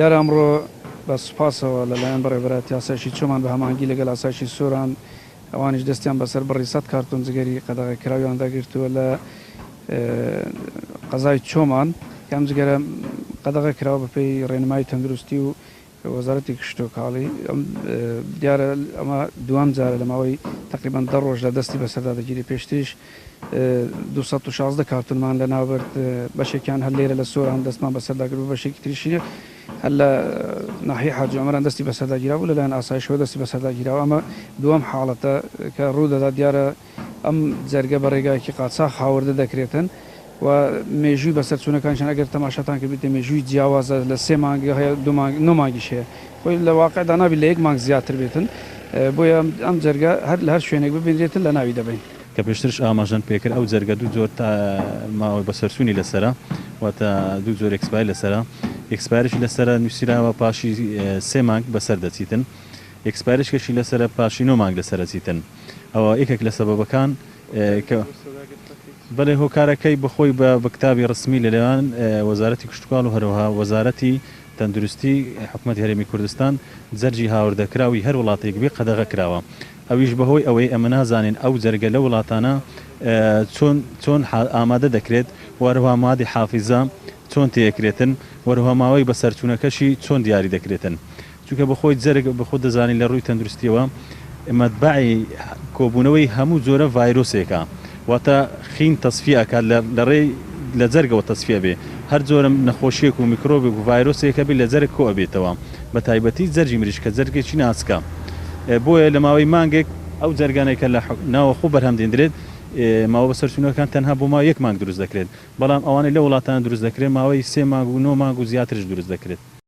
دیارە ئەمڕۆ بە سوپاسەوە لەلایەن بەڕێوەبەرەتی یاسایشی چۆمان بە هەمانگی لەگەڵ ئاسایشی سۆران ئەوانیش دەستیان بەسەر بڕی 100 کارتۆن جگەری قەدەغە کراویان داگرتووە لە قەزای چۆمان یام جگەرە قەدەغە کراوە بەپێی ڕێنمایی تەندروستی و وەزارەتی کشتۆکاڵی دیارە ئەمە دوام جارە لە ماوەی تقریبان 10 ڕۆژ لە دەستی بەسەردا دەگیری پێشتیش 216 کارتونمان لە ناوبەر بەشێکیان هەر لێرە لە سۆران دەستمان بەسەرداگرت و بەشێکی تریشی هەر لە ناحیە حاجی عومەران دەستی بەسەرداگیرا و لەلایەن ئاسایشەوە دەستی بەسەرداگیراوە ئەمە دوام حاڵەتە کە ڕوودەدا دیارە ئەم جەرگە بە ڕێگایەکی قاچاق هاوردە دەکرێتن و مێژووی بەسەر چوونەکانشان ئەگەر تەماشاتان کرد بێتە مێژووی جیاوازە لە 3 مانگی هەیە 2 مانگیش هەیە بۆی لە واقعدا نابێت لە 1 مانگ زیاتر بێتن بۆیە ئەم جەرگە هەر لە هەر شوێنێک ببینرێتن لە ناوی دەبین کە پێشترش ئاماژەن پێکرد ئەو جەرگە دوو جۆر ماوەی بەسەرسوونی لەسرە واتە دوو جۆر ئەکسپای لەسرە ئەکسپایرشی لەسرە نووسراوە پاشی 3 مانگ بەسەر دەچیتن ئەکسپایرشکەشی لەسرە پاشی 9 مانگ لەسەر دەچیتن ئەوە یەکێک لە سەبەبەکان کە بەڵێ هۆکارەکەی بخۆی بە کتابی ڕسمی لەلایەن وەزارەتی کشتوکاڵ و هەروەها وەزارەتی تەندروستی حکوومەتی هەرێمی کوردستان جەرجی هاوردەکراوی هەر وڵاتێک بێ قەدەغە کراوە ئەویش بەهۆی ئەوەی ئەمە نازانین ئەو جەرگە لە وڵاتانە چۆن ئامادە دەکرێت وەروها مادی حافیزە چۆن تێکرێتن وەروها ماوەی بەسەرچوونەکەشی چۆن دیاری دەکرێتن چونکە بەخۆی جەرگ بەخۆ دەزانین لە ڕووی تەندروستیەوە مەتبەعی کۆبوونەوەی هەموو جۆرە ڤایرۆسێکە واتە خین تەسفیەکە لە ڕێی لە جەرگەوە تەسفیە بێ هەر جۆرە نەخۆشیێک و میکرۆبێک و ڤایرۆسێکە بێ لە جەرگ کۆ ئەبێتەوە بە تایبەتی جەرجی مریشکە جەرگێکی ناسکە بۆیە لە ماوەی مانگێک ئەو جەرگانێکە لە ناوەخۆ بەرهەمدێنرێت ماوە بەسەرچوونەکان تەنها بۆ ماوەی 1 مانگ دروست دەکرێت بەڵام ئەوانەی لە وڵاتانە دروست دەکرێت ماوەی 3 مانگ و 9 مانگ و زیاترش دروست دەکرێت